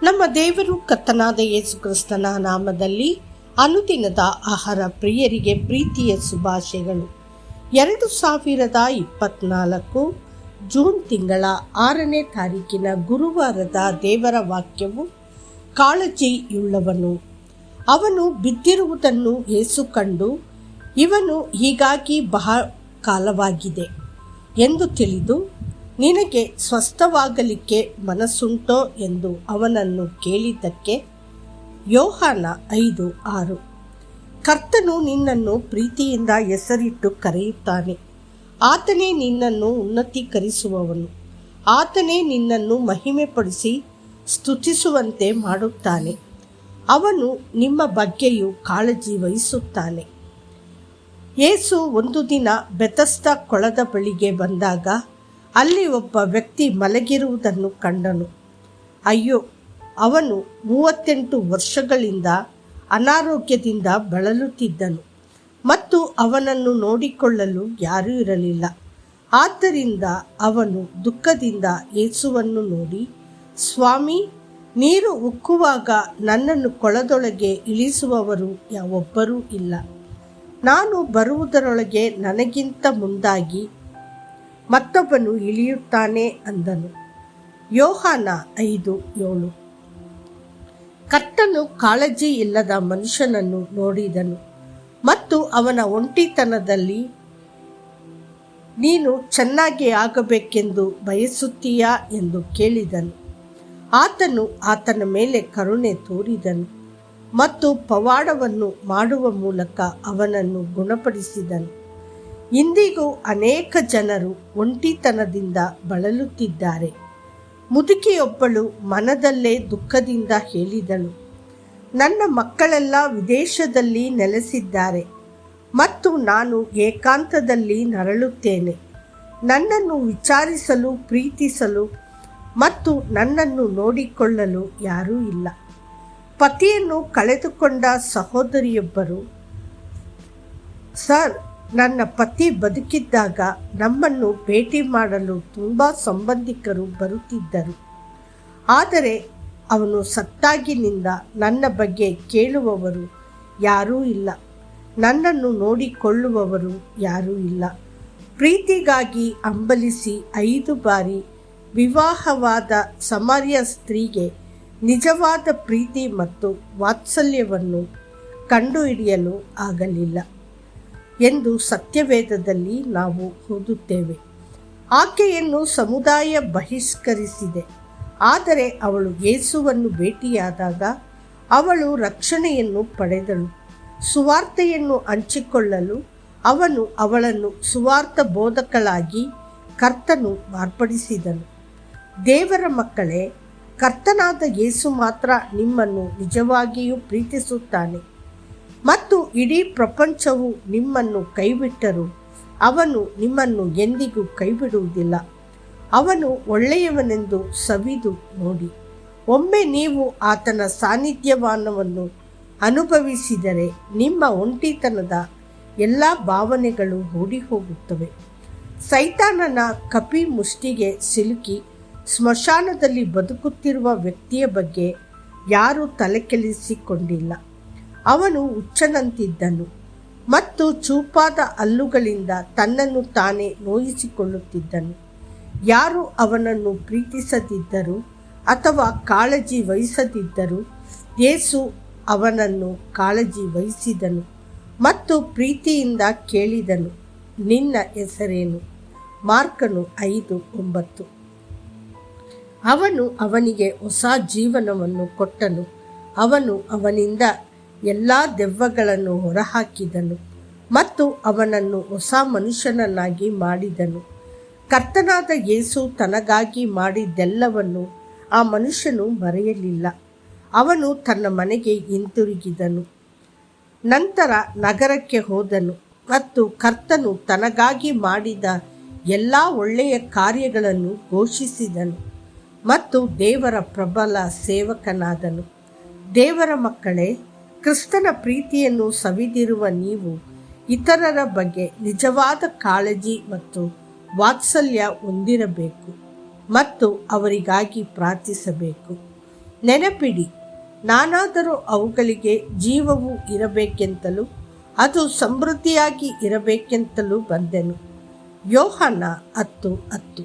ನಮ್ಮ ದೇವರು ಕರ್ತನಾದ ಯೇಸು ಕ್ರಿಸ್ತನ ನಾಮದಲ್ಲಿ ಅನುದಿನದ ಆಹಾರ ಪ್ರಿಯರಿಗೆ ಪ್ರೀತಿಯ ಶುಭಾಶಯಗಳು. 2024 ಜೂನ್ ತಿಂಗಳ 6ನೇ ತಾರೀಕಿನ ಗುರುವಾರದ ದೇವರ ವಾಕ್ಯವು, ಕಾಳಜಿಯುಳ್ಳವನು ಅವನು ಬಿದ್ದಿರುವುದನ್ನು ಯೇಸು ಕಂಡು, ಇವನು ಹೀಗಾಗಿ ಬಹಳ ಕಾಲವಾಗಿದೆ ಎಂದು ತಿಳಿದು ನಿನಗೆ ಸ್ವಸ್ಥವಾಗಲಿಕ್ಕೆ ಮನಸ್ಸುಂಟೋ ಎಂದು ಅವನನ್ನು ಕೇಳಿದ್ದಕ್ಕೆ ಯೋಹಾನ 5:6. ಕರ್ತನು ನಿನ್ನನ್ನು ಪ್ರೀತಿಯಿಂದ ಹೆಸರಿಟ್ಟು ಕರೆಯುತ್ತಾನೆ. ಆತನೇ ನಿನ್ನನ್ನು ಉನ್ನತೀಕರಿಸುವವನು. ಆತನೇ ನಿನ್ನನ್ನು ಮಹಿಮೆಪಡಿಸಿ ಸ್ತುತಿಸುವಂತೆ ಮಾಡುತ್ತಾನೆ. ಅವನು ನಿಮ್ಮ ಬಗ್ಗೆಯೂ ಕಾಳಜಿ ವಹಿಸುತ್ತಾನೆ. ಯೇಸು ಒಂದು ದಿನ ಬೆಥಸ್ದ ಕೊಳದ ಬಳಿಗೆ ಬಂದಾಗ ಅಲ್ಲಿ ಒಬ್ಬ ವ್ಯಕ್ತಿ ಮಲಗಿರುವುದನ್ನು ಕಂಡನು. ಅಯ್ಯೋ, ಅವನು 38 ವರ್ಷಗಳಿಂದ ಅನಾರೋಗ್ಯದಿಂದ ಬಳಲುತ್ತಿದ್ದನು ಮತ್ತು ಅವನನ್ನು ನೋಡಿಕೊಳ್ಳಲು ಯಾರೂ ಇರಲಿಲ್ಲ. ಆದ್ದರಿಂದ ಅವನು ದುಃಖದಿಂದ ಯೇಸುವನ್ನು ನೋಡಿ, ಸ್ವಾಮಿ, ನೀರು ಉಕ್ಕುವಾಗ ನನ್ನನ್ನು ಕೊಳದೊಳಗೆ ಇಳಿಸುವವರು ಒಬ್ಬರೂ ಇಲ್ಲ. ನಾನು ಬರುವುದರೊಳಗೆ ನನಗಿಂತ ಮುಂದಾಗಿ ಮತ್ತೊಬ್ಬನು ಇಳಿಯುತ್ತಾನೆ ಅಂದನು. ಯೋಹಾನ 5:7. ಕರ್ತನು ಕಾಳಜಿ ಇಲ್ಲದ ಮನುಷ್ಯನನ್ನು ನೋಡಿದನು ಮತ್ತು ಅವನ ಒಂಟಿತನದಲ್ಲಿ, ನೀನು ಚೆನ್ನಾಗಿ ಆಗಬೇಕೆಂದು ಬಯಸುತ್ತೀಯಾ ಎಂದು ಕೇಳಿದನು. ಆತನು ಆತನ ಮೇಲೆ ಕರುಣೆ ತೋರಿದನು ಮತ್ತು ಪವಾಡವನ್ನು ಮಾಡುವ ಮೂಲಕ ಅವನನ್ನು ಗುಣಪಡಿಸಿದನು. ಇಂದಿಗೂ ಅನೇಕ ಜನರು ಒಂಟಿತನದಿಂದ ಬಳಲುತ್ತಿದ್ದಾರೆ. ಮುದುಕಿಯೊಬ್ಬಳು ಮನದಲ್ಲೇ ದುಃಖದಿಂದ ಹೇಳಿದಳು, ನನ್ನ ಮಕ್ಕಳೆಲ್ಲ ವಿದೇಶದಲ್ಲಿ ನೆಲೆಸಿದ್ದಾರೆ ಮತ್ತು ನಾನು ಏಕಾಂತದಲ್ಲಿ ನರಳುತ್ತೇನೆ. ನನ್ನನ್ನು ವಿಚಾರಿಸಲು, ಪ್ರೀತಿಸಲು ಮತ್ತು ನನ್ನನ್ನು ನೋಡಿಕೊಳ್ಳಲು ಯಾರೂ ಇಲ್ಲ. ಪತಿಯನ್ನು ಕಳೆದುಕೊಂಡ ಸಹೋದರಿಯೊಬ್ಬರು, ಸರ್, ನನ್ನ ಪತಿ ಬದುಕಿದ್ದಾಗ ನಮ್ಮನ್ನು ಭೇಟಿ ಮಾಡಲು ತುಂಬ ಸಂಬಂಧಿಕರು ಬರುತ್ತಿದ್ದರು. ಆದರೆ ಅವನು ಸತ್ತಾಗಿನಿಂದ ನನ್ನ ಬಗ್ಗೆ ಕೇಳುವವರು ಯಾರೂ ಇಲ್ಲ. ನನ್ನನ್ನು ನೋಡಿಕೊಳ್ಳುವವರು ಯಾರೂ ಇಲ್ಲ. ಪ್ರೀತಿಗಾಗಿ ಹಂಬಲಿಸಿ 5 ಬಾರಿ ವಿವಾಹವಾದ ಸಮಾರ್ಯ ಸ್ತ್ರೀಗೆ ನಿಜವಾದ ಪ್ರೀತಿ ಮತ್ತು ವಾತ್ಸಲ್ಯವನ್ನು ಕಂಡುಹಿಡಿಯಲು ಆಗಲಿಲ್ಲ ಎಂದು ಸತ್ಯವೇದದಲ್ಲಿ ನಾವು ಓದುತ್ತೇವೆ. ಆಕೆಯನ್ನು ಸಮುದಾಯ ಬಹಿಷ್ಕರಿಸಿದೆ. ಆದರೆ ಅವಳು ಯೇಸುವನ್ನು ಭೇಟಿಯಾದಾಗ ಅವಳು ರಕ್ಷಣೆಯನ್ನು ಪಡೆದಳು. ಸುವಾರ್ತೆಯನ್ನು ಹಂಚಿಕೊಳ್ಳಲು ಅವನು ಅವಳನ್ನು ಸುವಾರ್ಥ ಬೋಧಕಳಾಗಿ ಕರ್ತನು ಮಾರ್ಪಡಿಸಿದನು. ದೇವರ ಮಕ್ಕಳೇ, ಕರ್ತನಾದ ಯೇಸು ಮಾತ್ರ ನಿಮ್ಮನ್ನು ನಿಜವಾಗಿಯೂ ಪ್ರೀತಿಸುತ್ತಾನೆ ಮತ್ತು ಇಡೀ ಪ್ರಪಂಚವು ನಿಮ್ಮನ್ನು ಕೈಬಿಟ್ಟರೂ ಅವನು ನಿಮ್ಮನ್ನು ಎಂದಿಗೂ ಕೈಬಿಡುವುದಿಲ್ಲ. ಅವನು ಒಳ್ಳೆಯವನೆಂದು ಸವಿದು ನೋಡಿ. ಒಮ್ಮೆ ನೀವು ಆತನ ಸಾನ್ನಿಧ್ಯವನ್ನು ಅನುಭವಿಸಿದರೆ ನಿಮ್ಮ ಒಂಟಿತನದ ಎಲ್ಲ ಭಾವನೆಗಳು ಓಡಿ ಹೋಗುತ್ತವೆ. ಸೈತಾನನ ಕಪಿ ಮುಷ್ಟಿಗೆ ಸಿಲುಕಿ ಸ್ಮಶಾನದಲ್ಲಿ ಬದುಕುತ್ತಿರುವ ವ್ಯಕ್ತಿಯ ಬಗ್ಗೆ ಯಾರೂ ತಲೆಕೆಡಿಸಿಕೊಂಡಿಲ್ಲ. ಅವನು ಹುಚ್ಚನಂತಿದ್ದನು ಮತ್ತು ಚೂಪಾದ ಹಲ್ಲುಗಳಿಂದ ತನ್ನನ್ನು ತಾನೇ ನೋಯಿಸಿಕೊಳ್ಳುತ್ತಿದ್ದನು. ಯಾರು ಅವನನ್ನು ಪ್ರೀತಿಸದಿದ್ದರೂ ಅಥವಾ ಕಾಳಜಿ ವಹಿಸದಿದ್ದರೂ ಯೇಸು ಅವನನ್ನು ಕಾಳಜಿ ವಹಿಸಿದನು ಮತ್ತು ಪ್ರೀತಿಯಿಂದ ಕೇಳಿದನು, ನಿನ್ನ ಹೆಸರೇನು? ಮಾರ್ಕನು 5:9. ಅವನು ಅವನಿಗೆ ಹೊಸ ಜೀವನವನ್ನು ಕೊಟ್ಟನು. ಅವನು ಅವನಿಂದ ಎಲ್ಲ ದೆವ್ವಗಳನ್ನು ಹೊರಹಾಕಿದನು ಮತ್ತು ಅವನನ್ನು ಹೊಸ ಮನುಷ್ಯನನ್ನಾಗಿ ಮಾಡಿದನು. ಕರ್ತನಾದ ಯೇಸು ತನಗಾಗಿ ಮಾಡಿದ್ದೆಲ್ಲವನ್ನು ಆ ಮನುಷ್ಯನು ಮರೆಯಲಿಲ್ಲ. ಅವನು ತನ್ನ ಮನೆಗೆ ಹಿಂತಿರುಗಿದನು. ನಂತರ ನಗರಕ್ಕೆ ಹೋದನು ಮತ್ತು ಕರ್ತನು ತನಗಾಗಿ ಮಾಡಿದ ಎಲ್ಲ ಒಳ್ಳೆಯ ಕಾರ್ಯಗಳನ್ನು ಘೋಷಿಸಿದನು ಮತ್ತು ದೇವರ ಪ್ರಬಲ ಸೇವಕನಾದನು. ದೇವರ ಮಕ್ಕಳೇ, ಕ್ರಿಸ್ತನ ಪ್ರೀತಿಯನ್ನು ಸವಿದಿರುವ ನೀವು ಇತರರ ಬಗ್ಗೆ ನಿಜವಾದ ಕಾಳಜಿ ಮತ್ತು ವಾತ್ಸಲ್ಯ ಹೊಂದಿರಬೇಕು ಮತ್ತು ಅವರಿಗಾಗಿ ಪ್ರಾರ್ಥಿಸಬೇಕು. ನೆನಪಿಡಿ, ನಾನಾದರೂ ಅವುಗಳಿಗೆ ಜೀವವು ಇರಬೇಕೆಂತಲೂ ಅದು ಸಮೃದ್ಧಿಯಾಗಿ ಇರಬೇಕೆಂತಲೂ ಬಂದೆನು. ಯೋಹಾನ 10:10.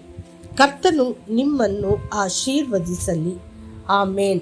ಕರ್ತನು ನಿಮ್ಮನ್ನು ಆಶೀರ್ವದಿಸಲಿ. ಆಮೇನ್.